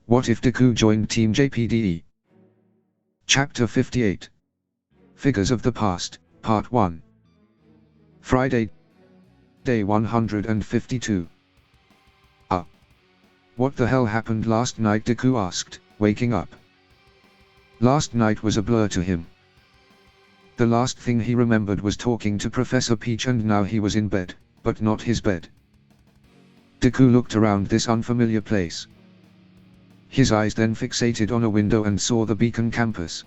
What if Deku joined Team JPDE? Chapter 58. Figures of the Past, Part 1. Friday, Day 152. What the hell happened last night? Deku asked, waking up. Last night was a blur to him. The last thing he remembered was talking to Professor Peach, and now he was in bed, but not his bed. Deku looked around this unfamiliar place. His eyes then fixated on a window and saw the Beacon campus.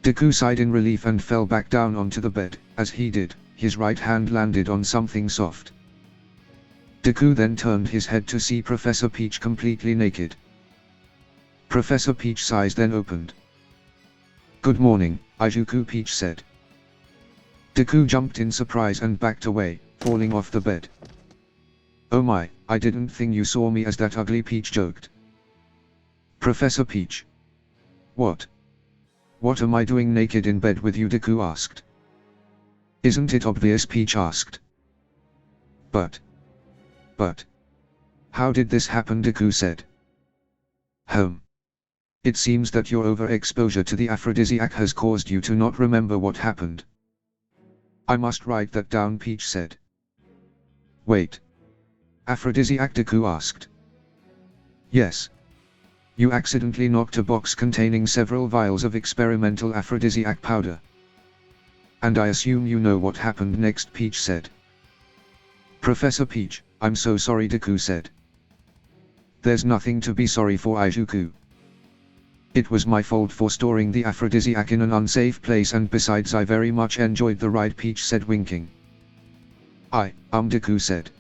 Deku sighed in relief and fell back down onto the bed. As he did, his right hand landed on something soft. Deku then turned his head to see Professor Peach completely naked. Professor Peach's eyes then opened. "Good morning, Izuku," Peach said. Deku jumped in surprise and backed away, falling off the bed. "Oh my, I didn't think you saw me as that ugly," Peach joked. "Professor Peach. What am I doing naked in bed with you?" Deku asked. "Isn't it obvious?" Peach asked. But, how did this happen?" Deku said. It seems that your overexposure to the aphrodisiac has caused you to not remember what happened." "I must write that down," Peach said. "Wait. Aphrodisiac?" Deku asked. "Yes. You accidentally knocked a box containing several vials of experimental aphrodisiac powder. And I assume you know what happened next," Peach said. "Professor Peach, I'm so sorry," Deku said. "There's nothing to be sorry for, Izuku. It was my fault for storing the aphrodisiac in an unsafe place, and besides I very much enjoyed the ride," Peach said, winking. Deku said.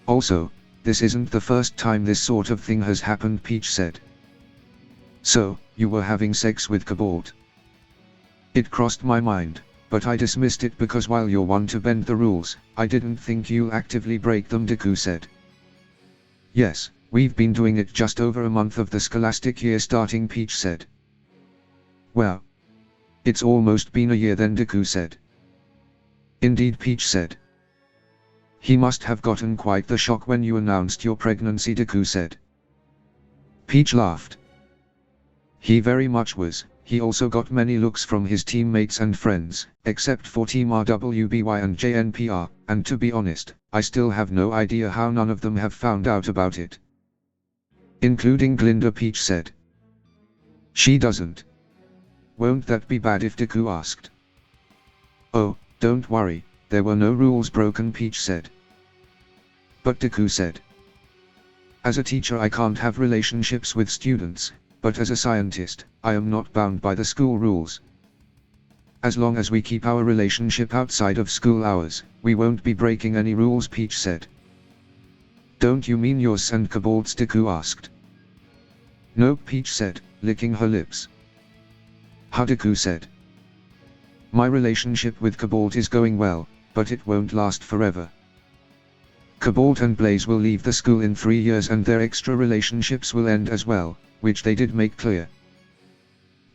"Also, this isn't the first time this sort of thing has happened," Peach said. "So, you were having sex with Cobalt?" "It crossed my mind, but I dismissed it because while you're one to bend the rules, I didn't think you'll actively break them," Deku said. "Yes, we've been doing it just over a month of the scholastic year starting," Peach said. "Well, it's almost been a year then," Deku said. "Indeed," Peach said. "He must have gotten quite the shock when you announced your pregnancy," Deku said. Peach laughed. "He very much was. He also got many looks from his teammates and friends, except for Team RWBY and JNPR, and to be honest, I still have no idea how none of them have found out about it." "Including Glinda," Peach said. "She doesn't." "Won't that be bad if?" Deku asked. "Oh, don't worry, there were no rules broken," Peach said. "But," Deku said, "as a teacher I can't have relationships with students, but as a scientist, I am not bound by the school rules. As long as we keep our relationship outside of school hours, we won't be breaking any rules," Peach said. "Don't you mean yours and Cobalt's?" Deku asked. "Nope," Peach said, licking her lips. Deku said. "My relationship with Cobalt is going well, but it won't last forever. Cobalt and Blaze will leave the school in 3 years and their extra relationships will end as well, which they did make clear."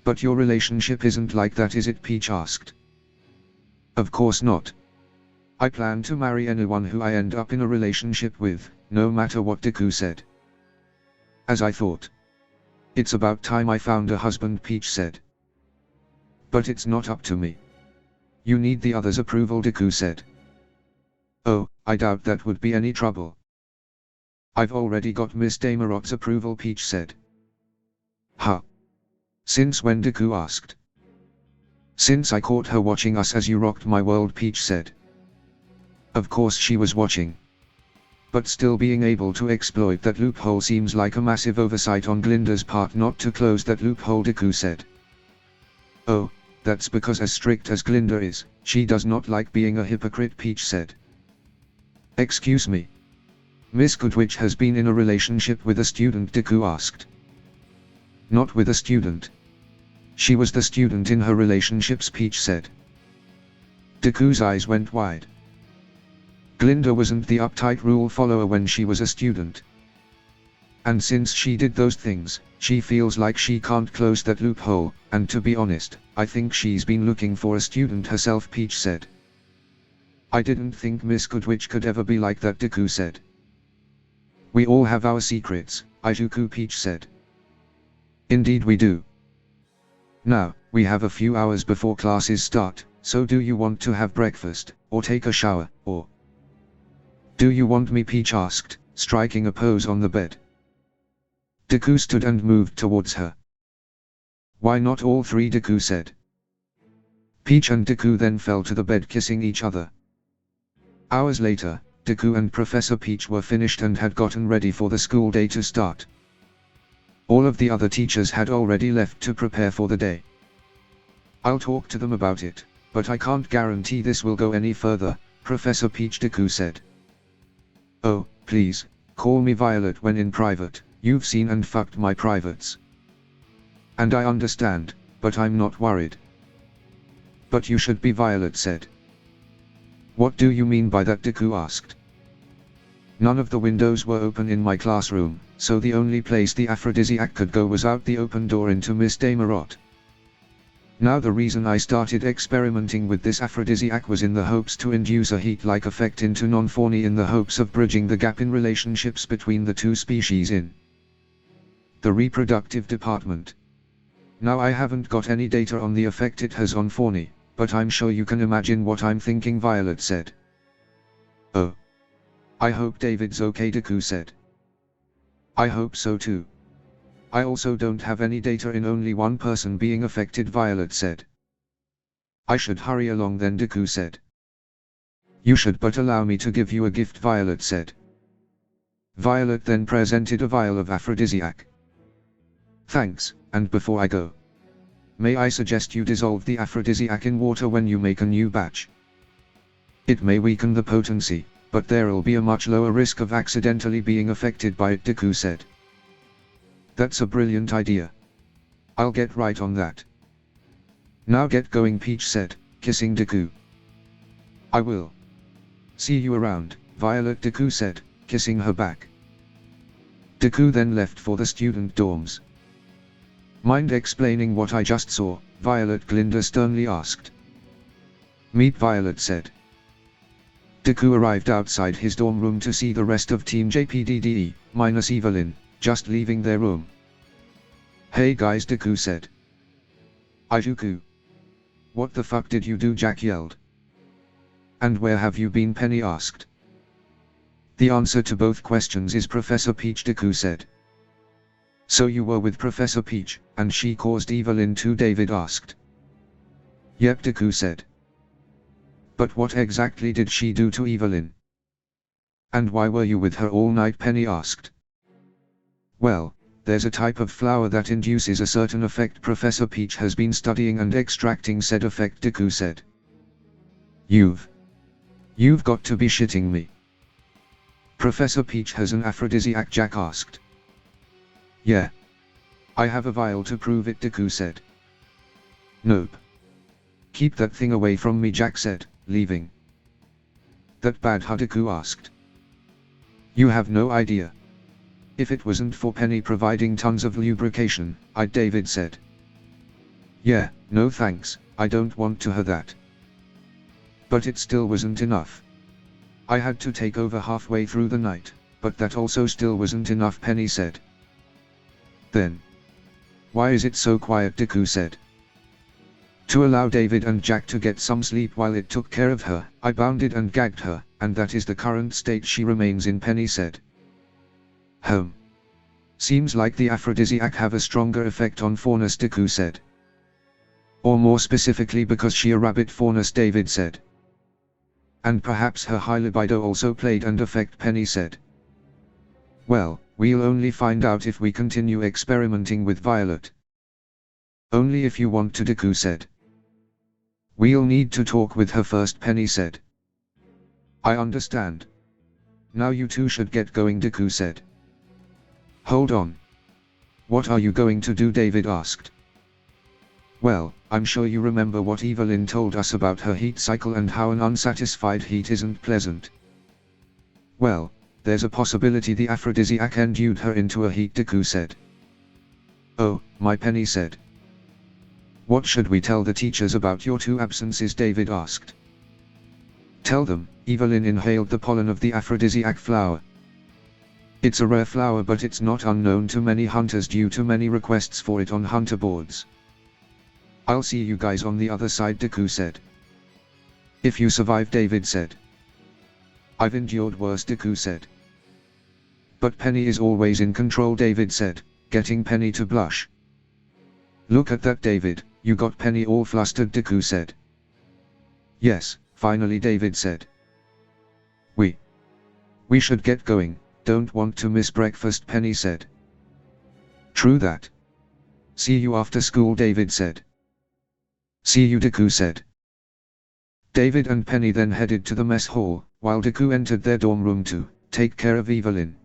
"But your relationship isn't like that, is it?" Peach asked. "Of course not. I plan to marry anyone who I end up in a relationship with, no matter what," Deku said. "As I thought. It's about time I found a husband," Peach said. "But it's not up to me. You need the others' approval," Deku said. "Oh, I doubt that would be any trouble. I've already got Miss Damarot's approval," Peach said. "Since when?" Deku asked. "Since I caught her watching us as you rocked my world," Peach said. Of course she was watching. But still, being able to exploit that loophole seems like a massive oversight on Glinda's part not to close that loophole," Deku said. "Oh, that's because as strict as Glinda is, she does not like being a hypocrite," Peach said. "Excuse me. Miss Goodwitch has been in a relationship with a student?" Deku asked. "Not with a student. She was the student in her relationships," Peach said. Deku's eyes went wide. Glinda wasn't the uptight rule follower when she was a student. And since she did those things, she feels like she can't close that loophole, and to be honest, I think she's been looking for a student herself," Peach said. "I didn't think Miss Goodwitch could ever be like that," Deku said. We all have our secrets, Izuku, Peach said. Indeed we do. Now, we have a few hours before classes start, so do you want to have breakfast, or take a shower, or... Do you want me? Peach asked, striking a pose on the bed. Deku stood and moved towards her. Why not all three? Deku said. Peach and Deku then fell to the bed kissing each other. Hours later, Deku and Professor Peach were finished and had gotten ready for the school day to start. All of the other teachers had already left to prepare for the day. I'll talk to them about it, but I can't guarantee this will go any further, Professor Peach, Deku said. Oh, please, call me Violet when in private, you've seen and fucked my privates. And I understand, but I'm not worried. But you should be, Violet said. What do you mean by that? Deku asked. None of the windows were open in my classroom, so the only place the aphrodisiac could go was out the open door into Miss Damarot. Now the reason I started experimenting with this aphrodisiac was in the hopes to induce a heat-like effect into non-fawny in the hopes of bridging the gap in relationships between the two species in the reproductive department. Now I haven't got any data on the effect it has on fawny, but I'm sure you can imagine what I'm thinking, Violet said. Oh. I hope David's okay, Deku said. I hope so too. I also don't have any data in only one person being affected, Violet said. I should hurry along then, Deku said. You should, but allow me to give you a gift, Violet said. Violet then presented a vial of aphrodisiac. Thanks, and before I go, may I suggest you dissolve the aphrodisiac in water when you make a new batch? It may weaken the potency, but there'll be a much lower risk of accidentally being affected by it, Deku said. That's a brilliant idea. I'll get right on that. Now get going, Peach said, kissing Deku. I will. See you around, Violet, Deku said, kissing her back. Deku then left for the student dorms. Mind explaining what I just saw? Violet, Glinda sternly asked. Meet, Violet said. Deku arrived outside his dorm room to see the rest of Team JPDE, minus Evelyn, just leaving their room. Hey guys, Deku said. Izuku. What the fuck did you do? Jack yelled. And where have you been? Penny asked. The answer to both questions is Professor Peach, Deku said. So you were with Professor Peach, and she caused Evelyn too? David asked. Yep, Deku said. But what exactly did she do to Evelyn? And why were you with her all night? Penny asked. Well, there's a type of flower that induces a certain effect Professor Peach has been studying and extracting said effect, Deku said. You've got to be shitting me. Professor Peach has an aphrodisiac? Jack asked. Yeah. I have a vial to prove it, Deku said. Nope. Keep that thing away from me, Jack said, leaving. That bad, huh? Deku asked. You have no idea. If it wasn't for Penny providing tons of lubrication, David said. Yeah, no thanks, I don't want to her that. But it still wasn't enough. I had to take over halfway through the night, but that also still wasn't enough, Penny said. Then. Why is it so quiet? Deku said. To allow David and Jack to get some sleep while it took care of her, I bounded and gagged her, and that is the current state she remains in, Penny said. Seems like the aphrodisiac have a stronger effect on faunus, Deku said. Or more specifically because she a rabbit, faunus, David said. And perhaps her high libido also played and effect, Penny said. Well, we'll only find out if we continue experimenting with Violet. Only if you want to, Deku said. We'll need to talk with her first, Penny said. I understand. Now you two should get going, Deku said. Hold on. What are you going to do? David asked. Well, I'm sure you remember what Evelyn told us about her heat cycle and how an unsatisfied heat isn't pleasant. Well, there's a possibility the aphrodisiac endued her into a heat, Deku said. Oh, my, Penny said. What should we tell the teachers about your two absences? David asked. Tell them, Evelyn inhaled the pollen of the aphrodisiac flower. It's a rare flower, but it's not unknown to many hunters due to many requests for it on hunter boards. I'll see you guys on the other side, Deku said. If you survive, David said. I've endured worse, Deku said. But Penny is always in control, David said, getting Penny to blush. Look at that, David, you got Penny all flustered, Deku said. Yes, finally, David said. We should get going, don't want to miss breakfast, Penny said. True that. See you after school, David said. See you, Deku said. David and Penny then headed to the mess hall, while Deku entered their dorm room to take care of Evelyn.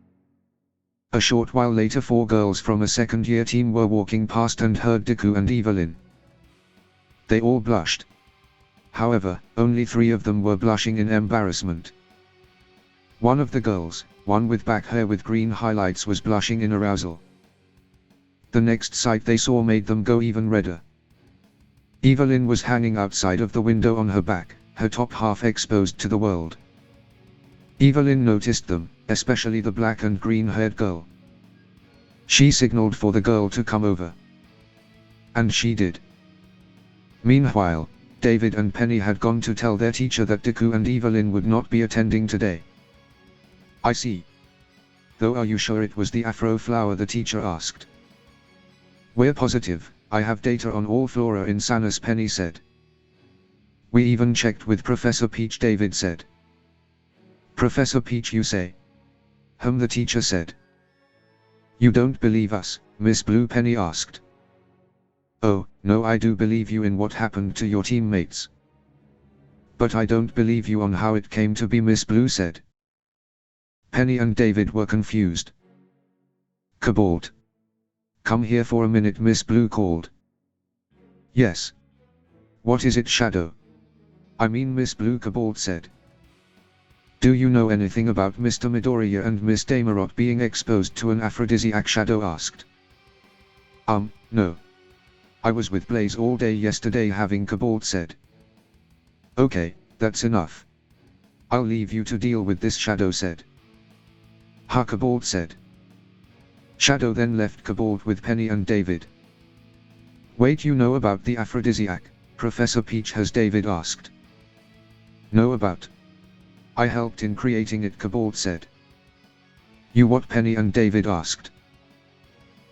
A short while later, 4 girls from a second-year team were walking past and heard Deku and Evelyn. They all blushed. However, only 3 of them were blushing in embarrassment. One of the girls, one with back hair with green highlights, was blushing in arousal. The next sight they saw made them go even redder. Evelyn was hanging outside of the window on her back, her top half exposed to the world. Evelyn noticed them, especially the black and green-haired girl. She signaled for the girl to come over. And she did. Meanwhile, David and Penny had gone to tell their teacher that Deku and Evelyn would not be attending today. I see. Though are you sure it was the afro flower, the teacher asked. We're positive, I have data on all flora in Sanus, Penny said. We even checked with Professor Peach, David said. Professor Peach, you say? The teacher said. You don't believe us, Miss Blue, Penny asked. Oh, no, I do believe you in what happened to your teammates. But I don't believe you on how it came to be, Miss Blue said. Penny and David were confused. Cobalt. Come here for a minute, Miss Blue called. Yes. What is it, Shadow? I mean, Miss Blue, Cobalt said. Do you know anything about Mr. Midoriya and Miss Damarot being exposed to an aphrodisiac, Shadow asked. No. I was with Blaze all day yesterday having, Cobalt said. Okay, that's enough. I'll leave you to deal with this, Shadow said. Ha, Cobalt said. Shadow then left Cobalt with Penny and David. Wait, you know about the aphrodisiac, Professor Peach has, David asked. Know about? I helped in creating it, Cobalt said. You what, Penny and David asked.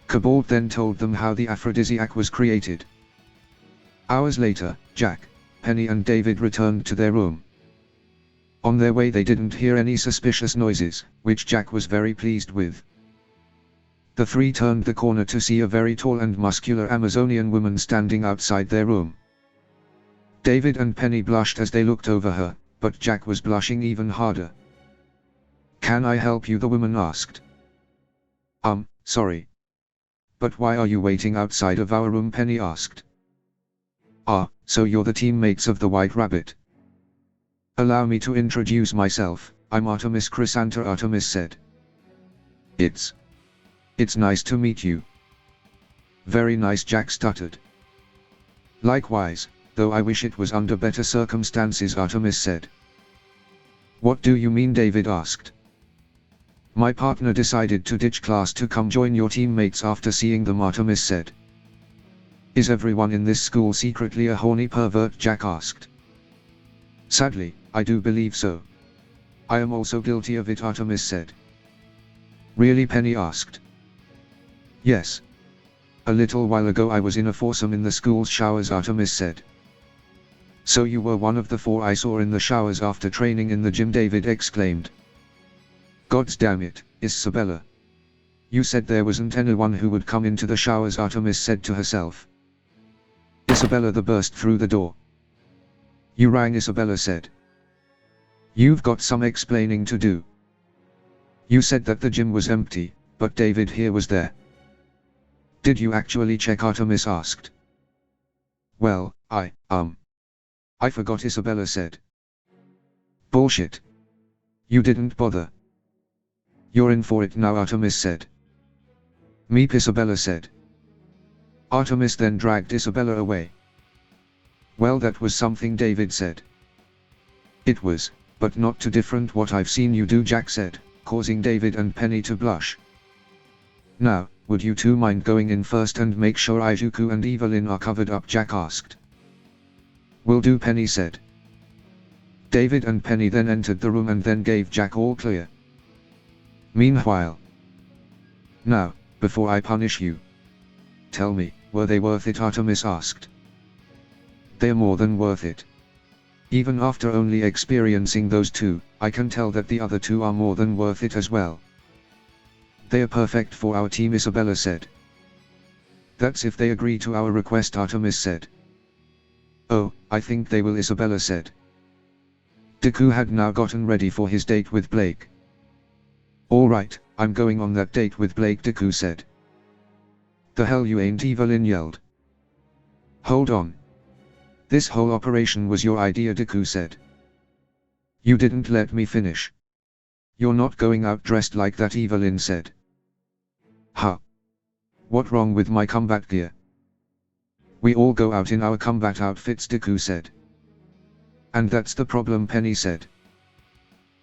Cobalt then told them how the aphrodisiac was created. Hours later, Jack, Penny and David returned to their room. On their way they didn't hear any suspicious noises, which Jack was very pleased with. The 3 turned the corner to see a very tall and muscular Amazonian woman standing outside their room. David and Penny blushed as they looked over her, but Jack was blushing even harder. Can I help you, the woman asked. Sorry. But why are you waiting outside of our room, Penny asked. Ah, so you're the teammates of the White Rabbit. Allow me to introduce myself, I'm Artemis Chrysantha, Artemis said. It's nice to meet you. Very nice, Jack stuttered. Likewise, though I wish it was under better circumstances, Artemis said. What do you mean, David asked. My partner decided to ditch class to come join your teammates after seeing them, Artemis said. Is everyone in this school secretly a horny pervert, Jack asked. Sadly, I do believe so. I am also guilty of it, Artemis said. Really, Penny asked. Yes. A little while ago I was in a foursome in the school's showers, Artemis said. So you were one of the 4 I saw in the showers after training in the gym, David exclaimed. Gods damn it, Isabella. You said there wasn't anyone who would come into the showers, Artemis said to herself. Isabella burst through the door. You rang, Isabella said. You've got some explaining to do. You said that the gym was empty, but David here was there. Did you actually check, Artemis asked. Well, I forgot, Isabella said. Bullshit. You didn't bother. You're in for it now, Artemis said. Meep, Isabella said. Artemis then dragged Isabella away. Well, that was something, David said. It was, but not too different what I've seen you do, Jack said, causing David and Penny to blush. "Now, would you two mind going in first and make sure Izuku and Evelyn are covered up?" Jack asked. "Will do," Penny said. David and Penny then entered the room and then gave Jack all clear. Meanwhile, "Now, before I punish you, tell me, were they worth it?" Artemis asked. "They're more than worth it. Even after only experiencing those two, I can tell that the other two are more than worth it as well. They are perfect for our team," Isabella said. "That's if they agree to our request," Artemis said. "Oh, I think they will," Isabella said. Deku had now gotten ready for his date with Blake. "All right, I'm going on that date with Blake," Deku said. "The hell you ain't," Evelyn yelled. "Hold on. This whole operation was your idea," Deku said. "You didn't let me finish. You're not going out dressed like that," Evelyn said. "Huh? What wrong with my combat gear?" "We all go out in our combat outfits," Deku said. "And that's the problem," Penny said.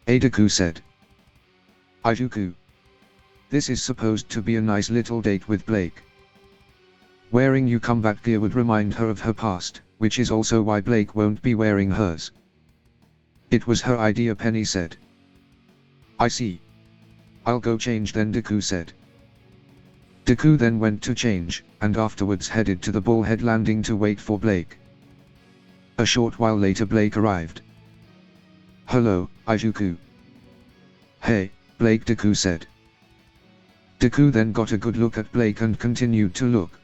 Deku said. "Izuku. This is supposed to be a nice little date with Blake. Wearing your combat gear would remind her of her past, which is also why Blake won't be wearing hers." "It was her idea," Penny said. "I see. I'll go change then," Deku said. Deku then went to change, and afterwards headed to the Bullhead Landing to wait for Blake. A short while later Blake arrived. "Hello, Izuku." "Hey, Blake," Deku said. Deku then got a good look at Blake and continued to look.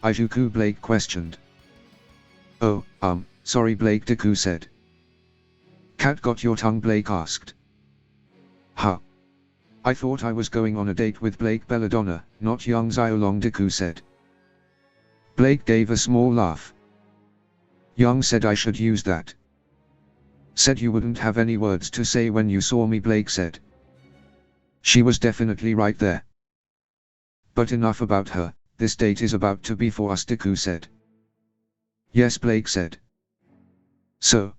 Izuku," Blake questioned. "Oh, sorry Blake," Deku said. "Cat got your tongue?" Blake asked. "Huh? I thought I was going on a date with Blake Belladonna, not young Xiaolong," Deku said. Blake gave a small laugh. "Young said I should use that. Said you wouldn't have any words to say when you saw me," Blake said. "She was definitely right there. But enough about her, this date is about to be for us," Deku said. "Yes," Blake said. "So,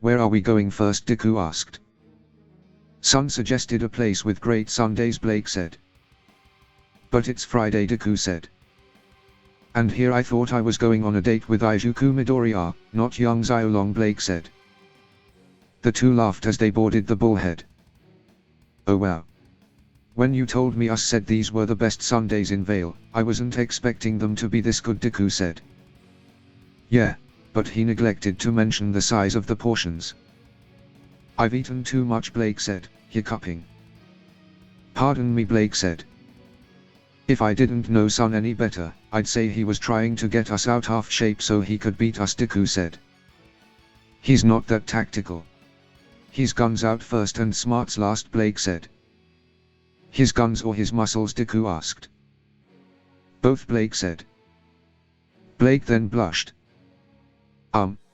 where are we going first?" Deku asked. "Sun suggested a place with great Sundays," Blake said. "But it's Friday," Deku said. "And here I thought I was going on a date with Izuku Midoriya, not young Xiaolong," Blake said. The two laughed as they boarded the Bullhead. "Oh wow. When you told me us said these were the best Sundays in Vale, I wasn't expecting them to be this good," Deku said. "Yeah, but he neglected to mention the size of the portions." "I've eaten too much," Blake said, hiccuping. "Pardon me," Blake said. "If I didn't know Sun any better, I'd say he was trying to get us out half shape so he could beat us," Deku said. "He's not that tactical. His guns out first and smarts last," Blake said. "His guns or his muscles?" Deku asked. "Both," Blake said. Blake then blushed.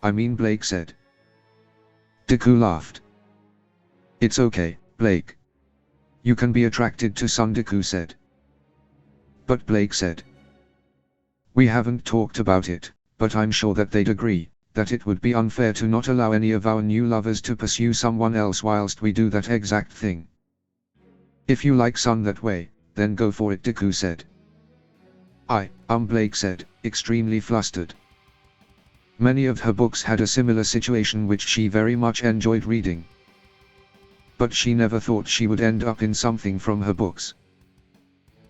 Blake said. Deku laughed. "It's okay, Blake. You can be attracted to Sun," Deku said. "But," Blake said, "we haven't talked about it, but I'm sure that they'd agree, that it would be unfair to not allow any of our new lovers to pursue someone else whilst we do that exact thing. If you like Sun that way, then go for it," Deku said. Blake said, extremely flustered. Many of her books had a similar situation which she very much enjoyed reading. But she never thought she would end up in something from her books.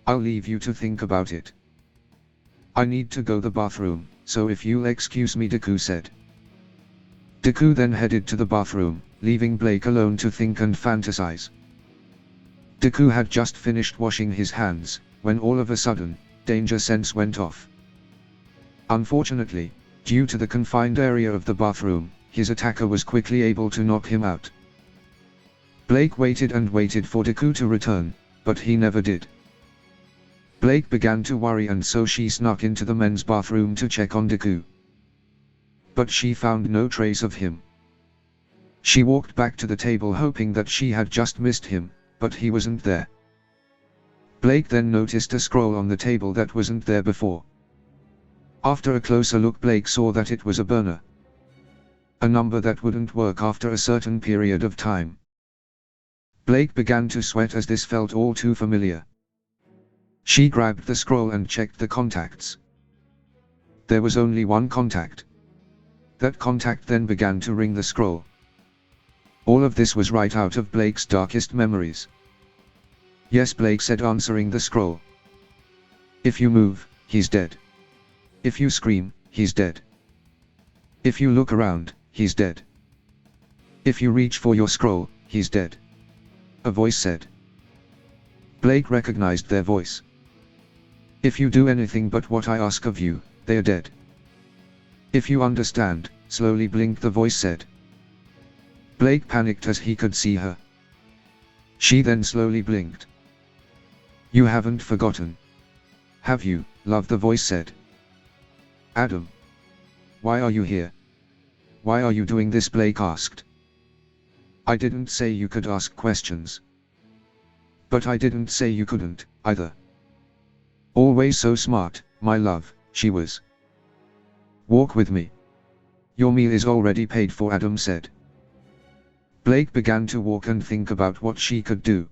"I'll leave you to think about it. I need to go the bathroom, so if you'll excuse me," Deku said. Deku then headed to the bathroom, leaving Blake alone to think and fantasize. Deku had just finished washing his hands, when all of a sudden, danger sense went off. Unfortunately, due to the confined area of the bathroom, his attacker was quickly able to knock him out. Blake waited and waited for Deku to return, but he never did. Blake began to worry and so she snuck into the men's bathroom to check on Deku. But she found no trace of him. She walked back to the table hoping that she had just missed him, but he wasn't there. Blake then noticed a scroll on the table that wasn't there before. After a closer look, Blake saw that it was a burner. A number that wouldn't work after a certain period of time. Blake began to sweat as this felt all too familiar. She grabbed the scroll and checked the contacts. There was only one contact. That contact then began to ring the scroll. All of this was right out of Blake's darkest memories. Yes, Blake said, answering the scroll. If you move, he's dead. If you scream, he's dead. If you look around, he's dead. If you reach for your scroll, he's dead. A voice said. Blake recognized their voice. If you do anything but what I ask of you, they are dead. If you understand, slowly blink, the voice said. Blake panicked as he could see her. She then slowly blinked. You haven't forgotten. Have you, love? The voice said. Adam. Why are you here? Why are you doing this? Blake asked. I didn't say you could ask questions. But I didn't say you couldn't, either. Always so smart, my love, she was. Walk with me. Your meal is already paid for, Adam said. Blake began to walk and think about what she could do.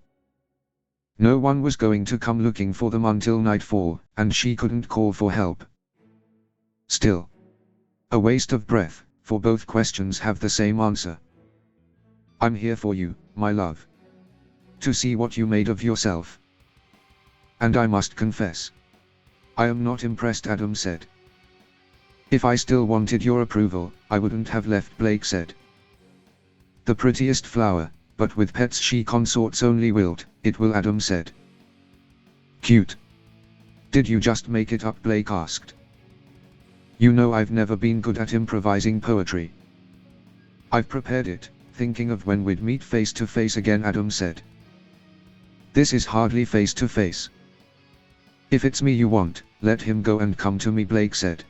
No one was going to come looking for them until nightfall, and she couldn't call for help. Still. A waste of breath, for both questions have the same answer. I'm here for you, my love. To see what you made of yourself. And I must confess. I am not impressed, Adam said. If I still wanted your approval, I wouldn't have left, Blake said. The prettiest flower, but with pets she consorts only wilt, it will, Adam said. Cute. Did you just make it up? Blake asked. You know I've never been good at improvising poetry. I've prepared it, thinking of when we'd meet face to face again, Adam said. This is hardly face to face. If it's me you want, let him go and come to me, Blake said.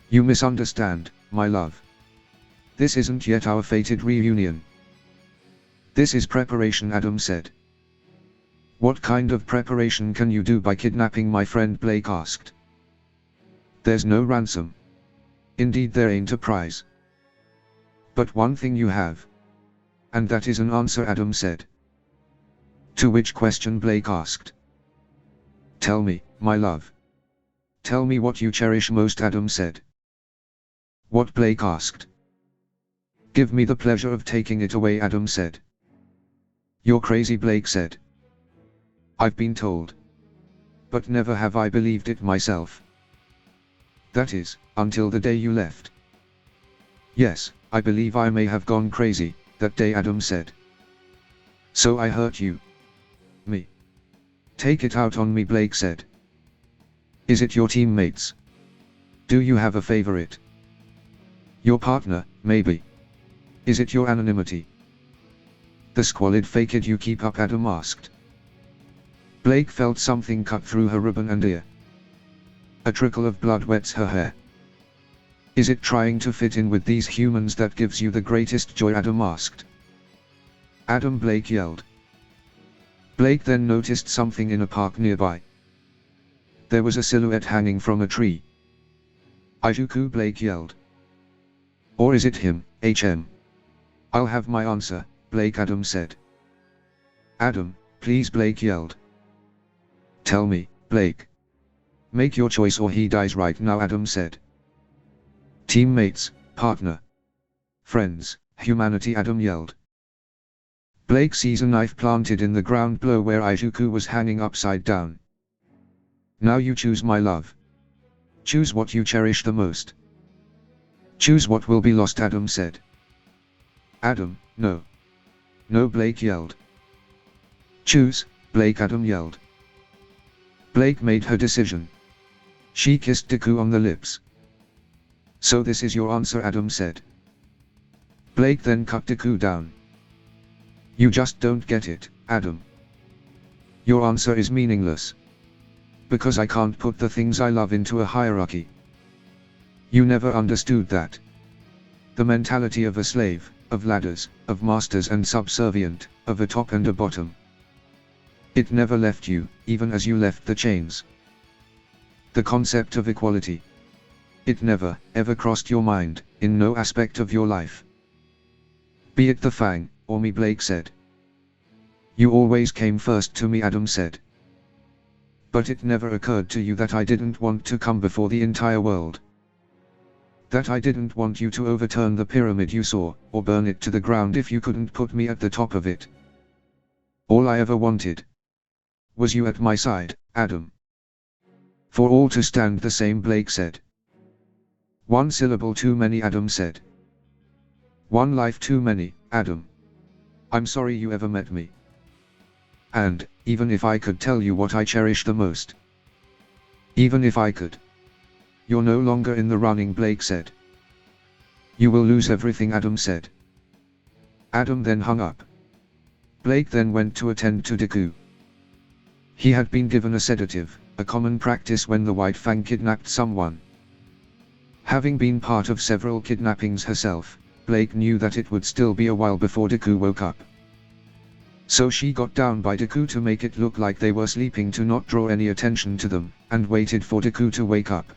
You misunderstand, my love. This isn't yet our fated reunion. This is preparation, Adam said. What kind of preparation can you do by kidnapping my friend? Blake asked. There's no ransom. Indeed there ain't a prize. But one thing you have. And that is an answer, Adam said. To which question? Blake asked. Tell me, my love. Tell me what you cherish most, Adam said. What? Blake asked. Give me the pleasure of taking it away, Adam said. You're crazy, Blake said. I've been told. But never have I believed it myself. That is, until the day you left. Yes, I believe I may have gone crazy, that day, Adam said. So I hurt you. Me. Take it out on me, Blake said. Is it your teammates? Do you have a favorite? Your partner, maybe. Is it your anonymity? The squalid facade you keep up, Adam asked. Blake felt something cut through her ribbon and ear. A trickle of blood wets her hair. Is it trying to fit in with these humans that gives you the greatest joy? Adam asked. Adam, Blake yelled. Blake then noticed something in a park nearby. There was a silhouette hanging from a tree. Ijuku, Blake yelled. Or is it him, HM? I'll have my answer, Blake, Adam said. Adam, please, Blake yelled. Tell me, Blake. Make your choice or he dies right now, Adam said. Teammates, partner. Friends, humanity, Adam yelled. Blake sees a knife planted in the ground below where Ijuku was hanging upside down. Now you choose, my love. Choose what you cherish the most. Choose what will be lost, Adam said. Adam, no. No, Blake yelled. Choose, Blake, Adam yelled. Blake made her decision. She kissed Deku on the lips. So this is your answer, Adam said. Blake then cut Deku down. You just don't get it, Adam. Your answer is meaningless. Because I can't put the things I love into a hierarchy. You never understood that. The mentality of a slave, of ladders, of masters and subservient, of a top and a bottom. It never left you, even as you left the chains. The concept of equality. It never, ever crossed your mind, in no aspect of your life. Be it the Fang, or me, Blake said. You always came first to me, Adam said. But it never occurred to you that I didn't want to come before the entire world. That I didn't want you to overturn the pyramid you saw, or burn it to the ground if you couldn't put me at the top of it. All I ever wanted was you at my side, Adam. For all to stand the same, Blake said. One syllable too many, Adam said. One life too many, Adam. I'm sorry you ever met me. And, even if I could tell you what I cherish the most. Even if I could. You're no longer in the running, Blake said. You will lose everything, Adam said. Adam then hung up. Blake then went to attend to Deku. He had been given a sedative, a common practice when the White Fang kidnapped someone. Having been part of several kidnappings herself, Blake knew that it would still be a while before Deku woke up. So she got down by Deku to make it look like they were sleeping to not draw any attention to them, and waited for Deku to wake up.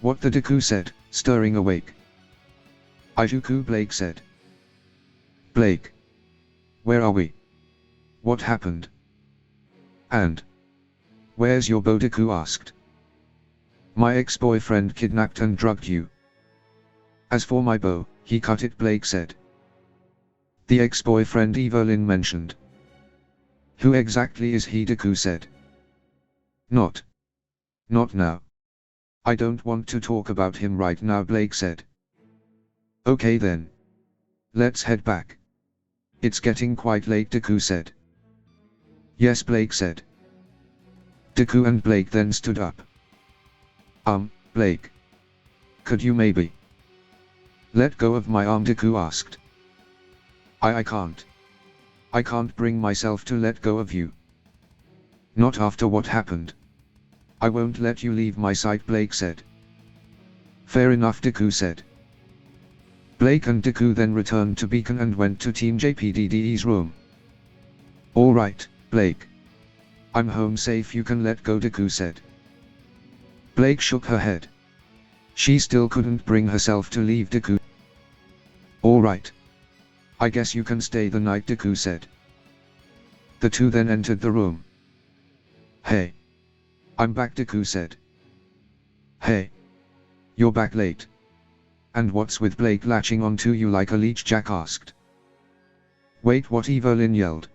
What the Deku said, stirring awake. Deku, Blake said. Blake. Where are we? What happened? And where's your bow, Deku asked. My ex-boyfriend kidnapped and drugged you. As for my bow, he cut it, Blake said. The ex-boyfriend Evelyn mentioned. Who exactly is he, Deku said. Not now. I don't want to talk about him right now, Blake said. Okay then. Let's head back. It's getting quite late, Deku said. Yes, Blake said. Deku and Blake then stood up. Blake. Could you maybe let go of my arm, Deku asked. I can't. I can't bring myself to let go of you. Not after what happened. I won't let you leave my sight, Blake said. Fair enough, Deku said. Blake and Deku then returned to Beacon and went to Team JPDDE's room. Alright, Blake. I'm home safe, you can let go, Deku said. Blake shook her head. She still couldn't bring herself to leave Deku. Alright. I guess you can stay the night, Deku said. The two then entered the room. Hey. I'm back, Deku said. Hey. You're back late. And what's with Blake latching onto you like a leech, Jack asked. Wait, what? Evelyn yelled.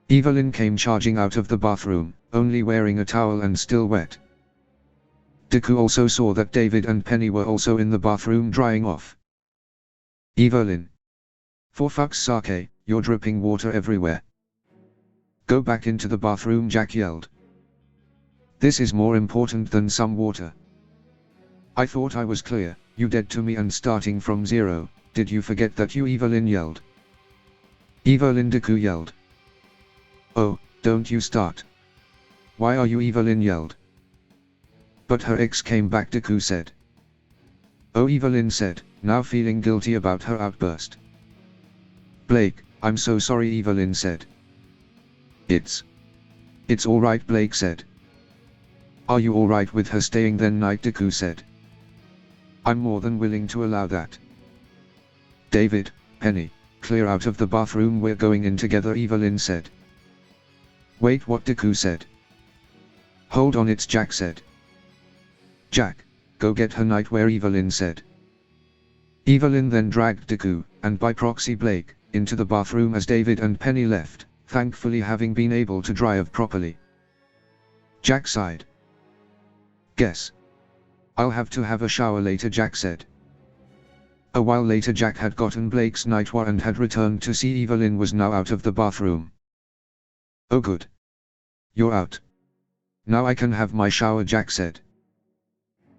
Evelyn came charging out of the bathroom, only wearing a towel and still wet. Deku also saw that David and Penny were also in the bathroom drying off. Evelyn. For fuck's sake, you're dripping water everywhere. Go back into the bathroom, Jack yelled. This is more important than some water. I thought I was clear, you dead to me and starting from zero, did you forget that, you Evelyn yelled. Evelyn, Deku yelled. Oh, don't you start. Why are you, Evelyn yelled. But her ex came back, Deku said. Oh, Evelyn said, now feeling guilty about her outburst. Blake, I'm so sorry, Evelyn said. It's alright, Blake said. Are you alright with her staying then night, Deku said. I'm more than willing to allow that. David, Penny, clear out of the bathroom, we're going in together, Evelyn said. Wait, what? Deku said. Hold on, it's Jack said. Jack, go get her nightwear, Evelyn said. Evelyn then dragged Deku, and by proxy Blake, into the bathroom as David and Penny left, thankfully having been able to dry off properly. Jack sighed. Guess I'll have to have a shower later, Jack said. A while later, Jack had gotten Blake's nightwear and had returned to see Evelyn was now out of the bathroom. Oh good. You're out. Now I can have my shower, Jack said.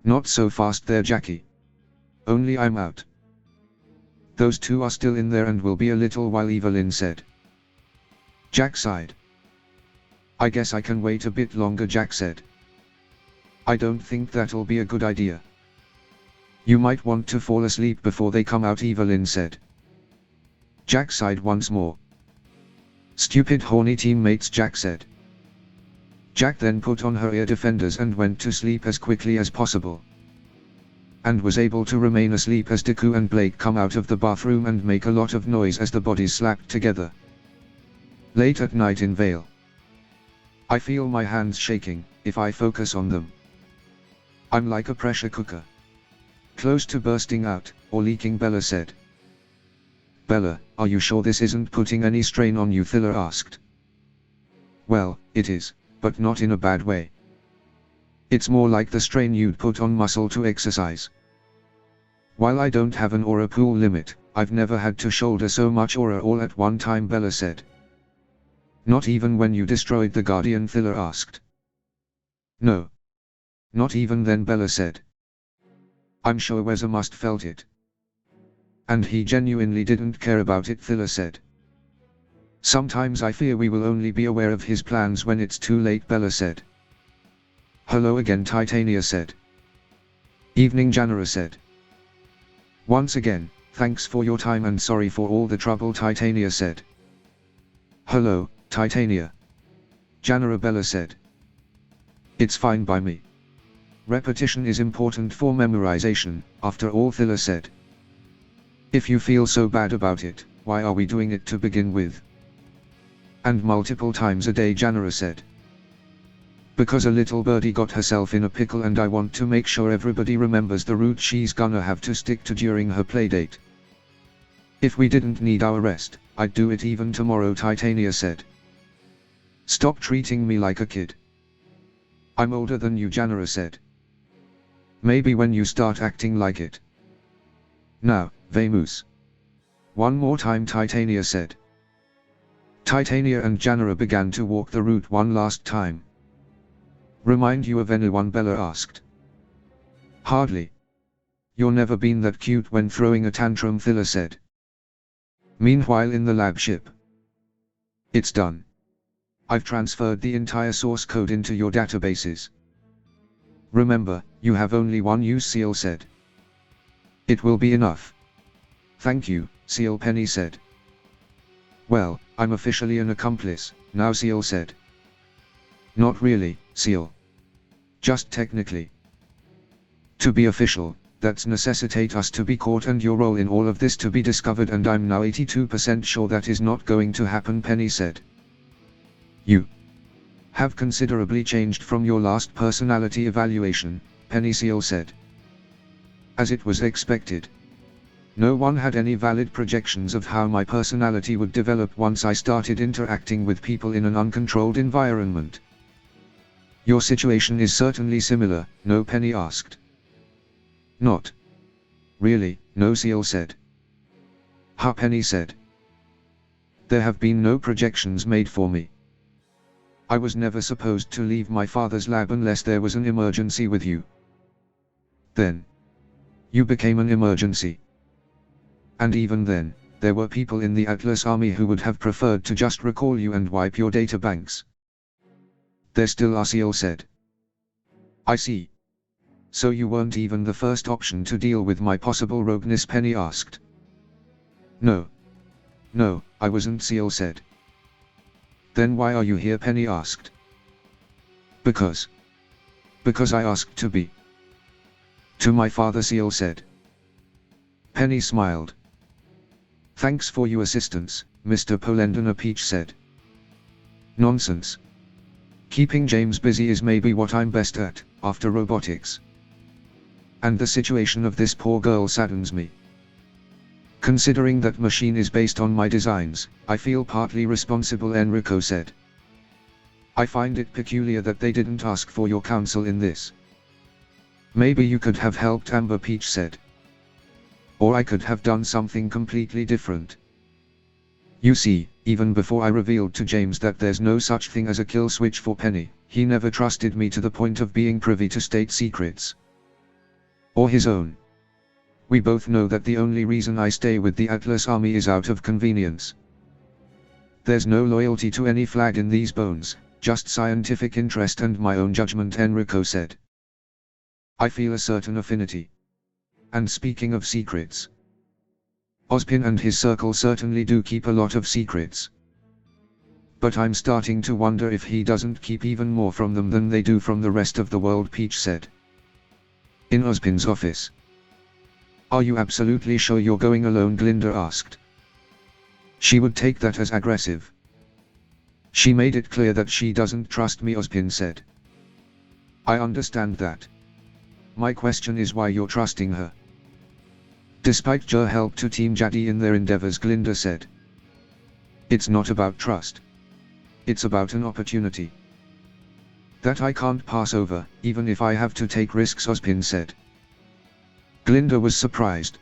Not so fast there, Jackie. Only I'm out. Those two are still in there and will be a little while, Evelyn said. Jack sighed. I guess I can wait a bit longer, Jack said. I don't think that'll be a good idea. You might want to fall asleep before they come out, Evelyn said. Jack sighed once more. Stupid horny teammates, Jack said. Jack then put on her ear defenders and went to sleep as quickly as possible. and was able to remain asleep as Deku and Blake come out of the bathroom and make a lot of noise as the bodies slapped together. Late at night in Vale. I feel my hands shaking, if I focus on them. I'm like a pressure cooker. Close to bursting out, or leaking, Bella said. Bella, are you sure this isn't putting any strain on you? Thiller asked. Well, it is, but not in a bad way. It's more like the strain you'd put on muscle to exercise. While I don't have an aura pool limit, I've never had to shoulder so much aura all at one time, Bella said. Not even when you destroyed the Guardian? Thiller asked. No. Not even then, Bella said. I'm sure Weza must felt it. And he genuinely didn't care about it, Thiller said. Sometimes I fear we will only be aware of his plans when it's too late, Bella said. Hello again, Titania said. Evening, Janara said. Once again, thanks for your time and sorry for all the trouble, Titania said. Hello, Titania. Janara, Bella said. It's fine by me. Repetition is important for memorization, after all, Thiller said. If you feel so bad about it, why are we doing it to begin with? And multiple times a day, Janara said. Because a little birdie got herself in a pickle and I want to make sure everybody remembers the route she's gonna have to stick to during her playdate. If we didn't need our rest, I'd do it even tomorrow, Titania said. Stop treating me like a kid. I'm older than you, Janara said. Maybe when you start acting like it. Now, Vamoose. One more time, Titania said. Titania and Janara began to walk the route one last time. Remind you of anyone? Bella asked. Hardly. You're never been that cute when throwing a tantrum, Thiller said. Meanwhile in the lab ship. It's done. I've transferred the entire source code into your databases. Remember, you have only one use, Seal said. It will be enough. Thank you, Seal, Penny said. Well, I'm officially an accomplice, now, Seal said. Not really, Seal. Just technically. To be official, that's necessitate us to be caught and your role in all of this to be discovered, and I'm now 82% sure that is not going to happen, Penny said. You have considerably changed from your last personality evaluation, Penny, Seal said. As it was expected. No one had any valid projections of how my personality would develop once I started interacting with people in an uncontrolled environment. Your situation is certainly similar, no? Penny asked. Not really, no, Seal said. Ha, Penny said. There have been no projections made for me. I was never supposed to leave my father's lab unless there was an emergency with you. Then you became an emergency. And even then, there were people in the Atlas army who would have preferred to just recall you and wipe your databanks. There still are, Seal said. I see. So you weren't even the first option to deal with my possible rogueness? Penny asked. No. No, I wasn't, Seal said. Then why are you here? Penny asked. Because I asked to be. To my father, Seal said. Penny smiled. Thanks for your assistance, Mr. Polendina, Peach said. Nonsense. Keeping James busy is maybe what I'm best at, after robotics. And the situation of this poor girl saddens me. Considering that machine is based on my designs, I feel partly responsible, Enrico said. I find it peculiar that they didn't ask for your counsel in this. Maybe you could have helped Amber, Peach said. Or I could have done something completely different. You see, even before I revealed to James that there's no such thing as a kill switch for Penny, he never trusted me to the point of being privy to state secrets. Or his own. We both know that the only reason I stay with the Atlas army is out of convenience. There's no loyalty to any flag in these bones, just scientific interest and my own judgment, Enrico said. I feel a certain affinity. And speaking of secrets, Ozpin and his circle certainly do keep a lot of secrets. But I'm starting to wonder if he doesn't keep even more from them than they do from the rest of the world, Peach said. In Ozpin's office, Are you absolutely sure you're going alone? Glinda asked. She would take that as aggressive. She made it clear that she doesn't trust me, Ozpin said. I understand that. My question is why you're trusting her. Despite your help to Team Jade in their endeavors, Glinda said. It's not about trust. It's about an opportunity that I can't pass over, even if I have to take risks, Ozpin said. Glinda was surprised.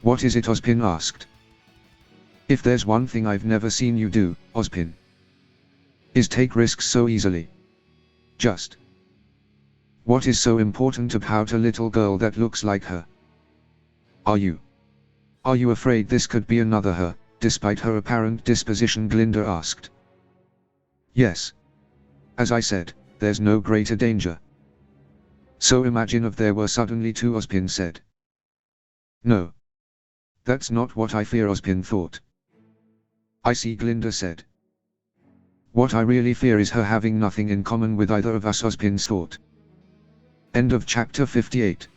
What is it? Ozpin asked. If there's one thing I've never seen you do, Ozpin, is take risks so easily. Just. What is so important about a little girl that looks like her? Are you afraid this could be another her, despite her apparent disposition? Glinda asked. Yes. As I said, there's no greater danger. So imagine if there were suddenly two, Ozpin said. No. That's not what I fear, Ozpin thought. I see, Glinda said. What I really fear is her having nothing in common with either of us, Ozpin thought. End of chapter 58.